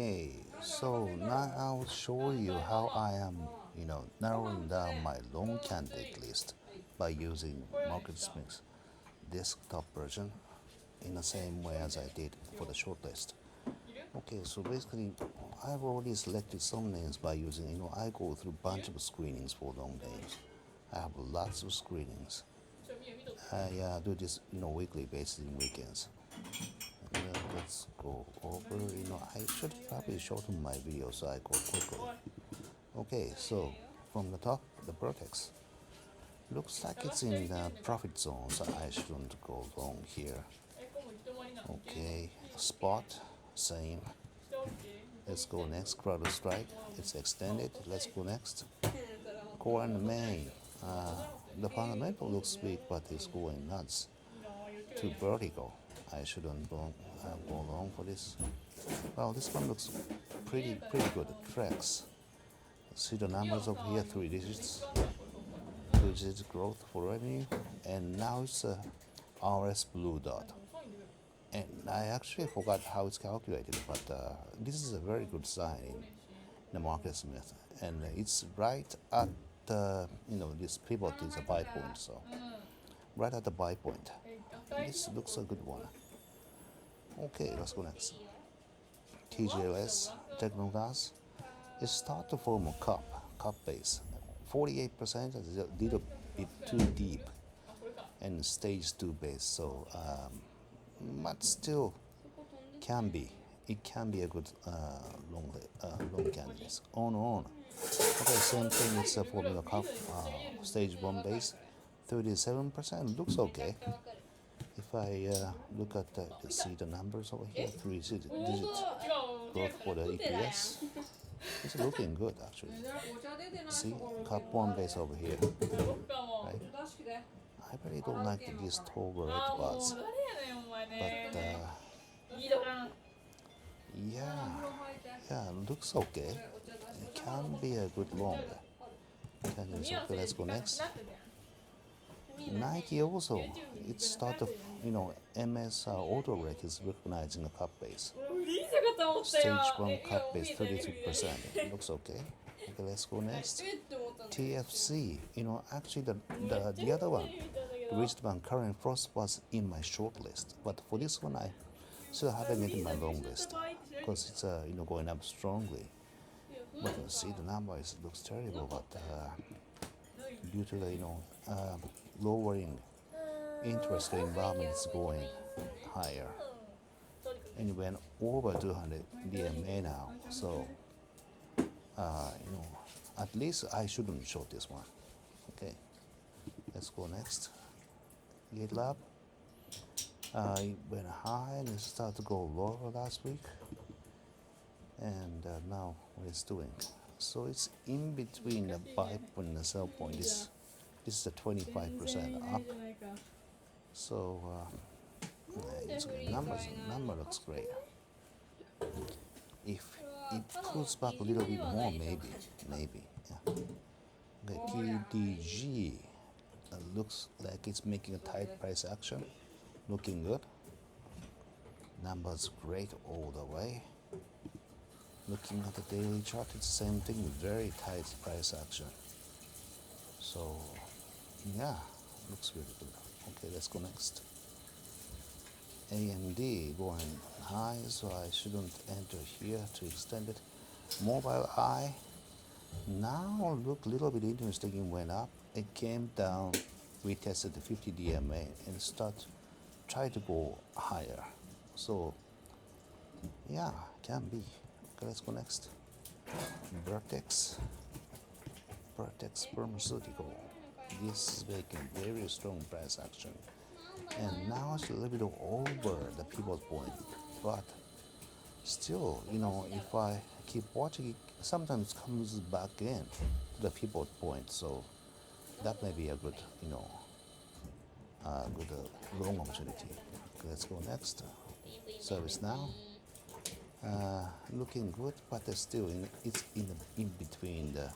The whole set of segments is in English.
Okay, so now I'll show you how I am, narrowing down my long candidate list by using MarketSmith desktop version in the same way as I did for the shortlist. Okay, so basically, I've already selected some names by using, I go through a bunch of screenings for long names. I have lots of screenings. I do this, weekly basis in weekends. Let's go over. I should probably shorten my video so I go quickly. Okay, so from the top, the vertex. Looks like it's in the profit zone, so I shouldn't go long here. Okay, spot, same. Let's go next. Crowder strike, it's extended. Let's go next. Core and main. The fundamental looks weak, but it's going nuts. Too vertical. I shouldn't go long for this. Well, this one looks pretty good. Tracks. See the numbers over here, 3 digits. 2 digits growth for revenue, and now it's a RS blue dot. And I actually forgot how it's calculated, but this is a very good sign in the MarketSmith, and it's right at this pivot is a buy point, so right at the buy point. This looks a good one. Okay, let's go next. TGLS, Techno Gas, it starts to form a cup base. 48% is a little bit too deep, and stage 2 base, so but still can be. It can be a good long candidate. On. Okay, same thing. It's forming a cup stage 1 base. 37% looks okay. If I look at see the numbers over here, 3 digit growth for the EPS. It's looking good actually. See, cup 1 base over here, right? I really don't like these tall red bars, but yeah, looks okay. It can be a good long. Okay, let's go next. Nike also, it started, MS auto rec is recognizing a cup base. Stage 1 cup base, 32%. It looks okay. Okay, let's go next. TFC, actually the other one, the recent one, current frost was in my short list, but for this one I still having it in my long list because it's going up strongly. But see the numbers looks terrible, but due to the lowering interest rate environment is going higher, and went over 200 DMA now. So at least I shouldn't short this one. Okay, let's go next. GitLab. It went high and it started to go lower last week, and now what it's doing. So it's in between the buy point and the sell point. This is a 25% up. So number looks great. If it pulls back a little bit more, maybe. Yeah. Okay, TDG looks like it's making a tight price action. Looking good. Numbers great all the way. Looking at the daily chart, it's the same thing, very tight price action. So, yeah, looks really good. Okay, let's go next. AMD going high, so I shouldn't enter here to extend it. Mobile Eye, now look a little bit interesting. It went up, it came down, we tested the 50 DMA and try to go higher. So, yeah, can be. Okay, let's go next. Vertex Pharmaceutical. This is making very strong price action. And now it's a little bit over the pivot point. But still, if I keep watching it, sometimes comes back in to the pivot point. So that may be a good, long opportunity. Okay, let's go next. ServiceNow. Looking good, but it's still it's in between the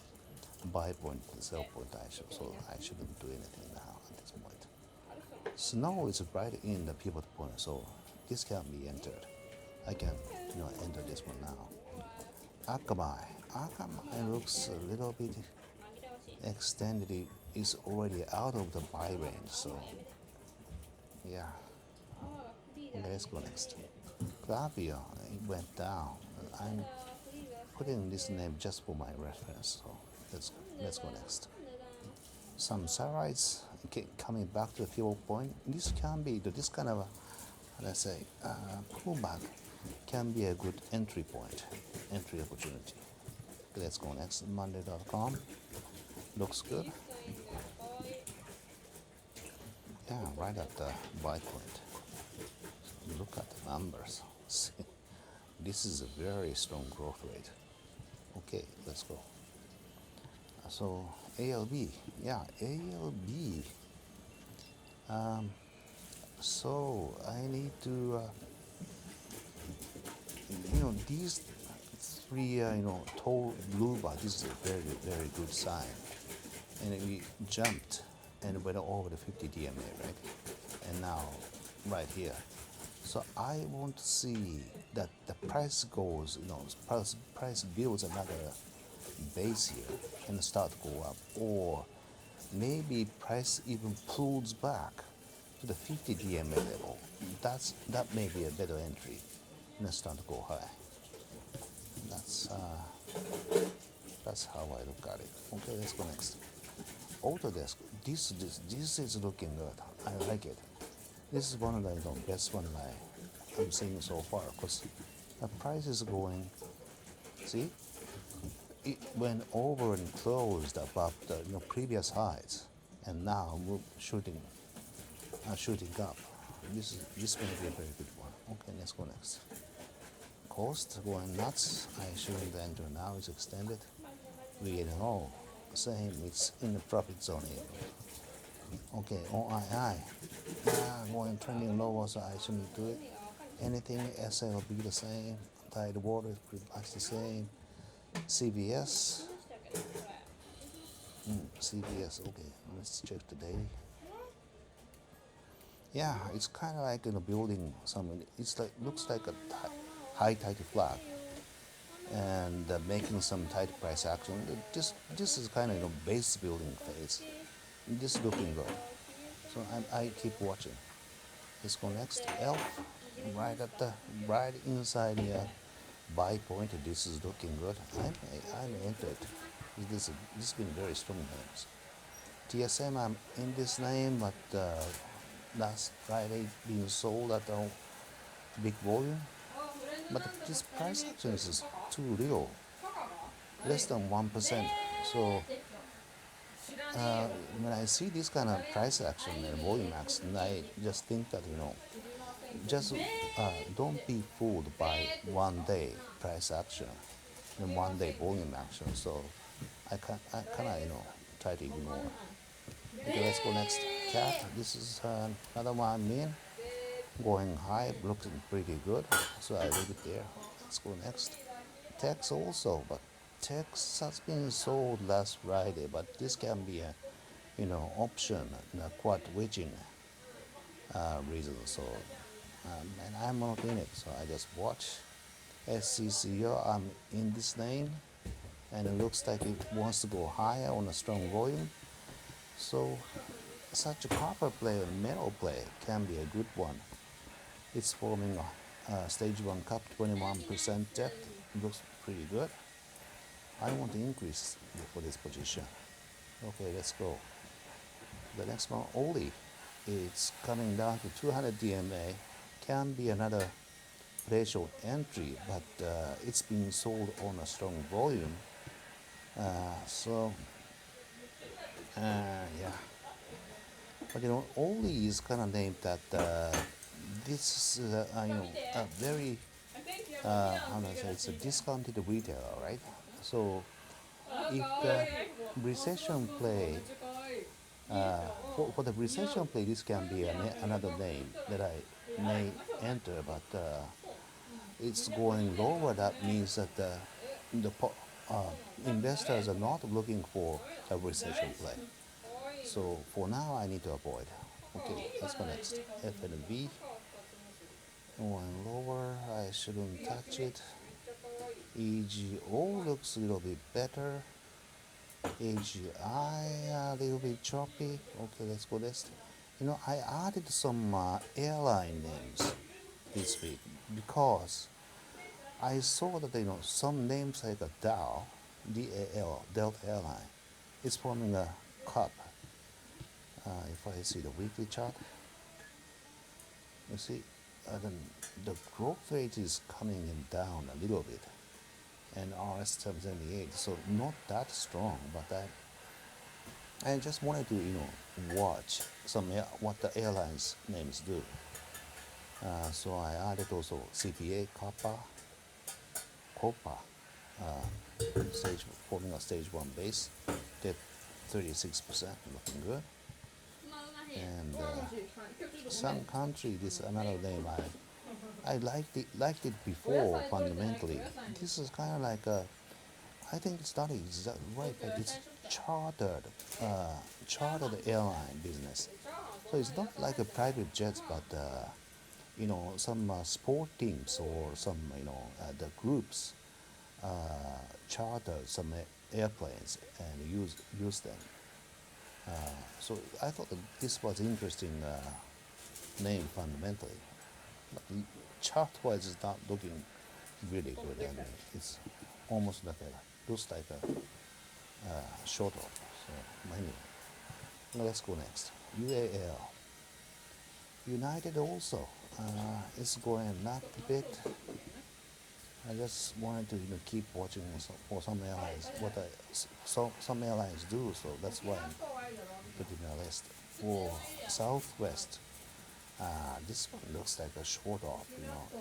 buy point and the sell point. So I shouldn't do anything now at this point. Snow is right in the pivot point, so this can be entered. I can enter this one now. Akamai. Akamai looks a little bit extended. It is already out of the buy range, so yeah. Okay, let's go next. Clavio, it went down. I'm putting this name just for my reference, so let's go next. Some satellites coming back to the pivot point. This can be this kind of let's say pullback can be a good entry point, entry opportunity. Let's go next. Monday.com looks good. Yeah, right at the buy point. Look at the numbers. See, this is a very strong growth rate. Okay, let's go. So ALB, yeah, ALB. So I need to, these three, tall blue bar. This is a very, very good sign. And we jumped and went over the 50 DMA, right? And now, right here. So I want to see that the price goes, price builds another base here and start to go up, or maybe price even pulls back to the 50 DMA level. That may be a better entry and start to go high. That's how I look at it. Okay, let's go next. Autodesk. This is looking good. I like it. This is one of the best one I'm seeing so far because the price is going. See, it went over and closed above the previous highs, and now shooting up. This going to be a very good one. Okay, let's go next. Cost going nuts. I shouldn't enter now. It's extended. We know same. It's in the profit zone here. Okay, OII. Going trending lower, so I shouldn't do it. Anything SLB the same. Tide water is pretty much the same. CVS. CVS. Okay, let's check the daily. Yeah, it's kind of like building something. It's like looks like a high tight flag, and making some tight price action. This is kind of base building phase. This is looking good. So I keep watching. Let's go next. Elf, right inside the buy point. This is looking good. I'm entered. This has been very strong names. TSM, I'm in this name, but last Friday being sold at a big volume. But this price action is too little, less than 1%. So when I see this kind of price action and volume action, I just think that just don't be fooled by 1 day price action and 1 day volume action. So I kind of try to ignore. Okay, let's go next. Cat. This is another one I'm in. Going high, looking pretty good. So I leave it there. Let's go next. Tex also, but Tex has been sold last Friday, but this can be a option, quite wedging reason. So and I'm not in it, so I just watch. SCCO, I'm in this name, and it looks like it wants to go higher on a strong volume. So such a copper play or metal play can be a good one. It's forming a stage 1 cup, 21% depth. Looks pretty good. I want to increase for this position. Okay, let's go. The next one, Oli. It's coming down to 200 DMA. Can be another ratio entry, but it's being sold on a strong volume. Yeah. But Oli is kind of named that this is a very how do I say, it's a discounted retailer, right? So if the recession play for the recession play, this can be another name that I may enter, but it's going lower. That means that the investors are not looking for a recession play. So for now, I need to avoid. Okay, let's go next. FNV. Going lower, I shouldn't touch it. EGO looks a little bit better. AGI a little bit choppy. Okay, let's go next. I added some airline names this week because I saw that some names like a DAL, Delta Airline, is forming a cup. If I see the weekly chart, you see the growth rate is coming in down a little bit, and RS-78, so not that strong, but I just wanted to watch what the airlines names do. So I added also CPA, Copa, forming a stage one base, did 36%, looking good. And Sun Country, this is another name I liked it before fundamentally. This is kind of like I think it's not exactly right, but it's chartered airline business. So it's not like a private jets, but some sport teams or some the groups charter some airplanes and use them. So I thought that this was interesting name fundamentally. But chart-wise, it's not looking really good. I mean, it's almost like looks like a short of. So anyway, now let's go next. UAL. United also is going up a bit. I just wanted to keep watching for some airlines some airlines do. So that's why I'm putting a list for Southwest. This one looks like a short off.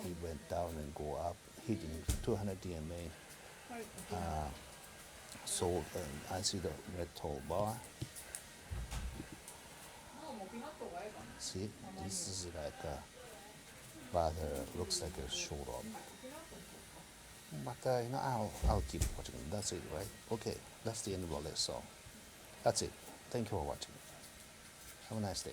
It went down and go up, hitting 200 DMA. So I see the red tall bar. See, this is like rather looks like a short off. But I'll keep watching. That's it, right? Okay, that's the end of the list. So that's it. Thank you for watching. Have a nice day.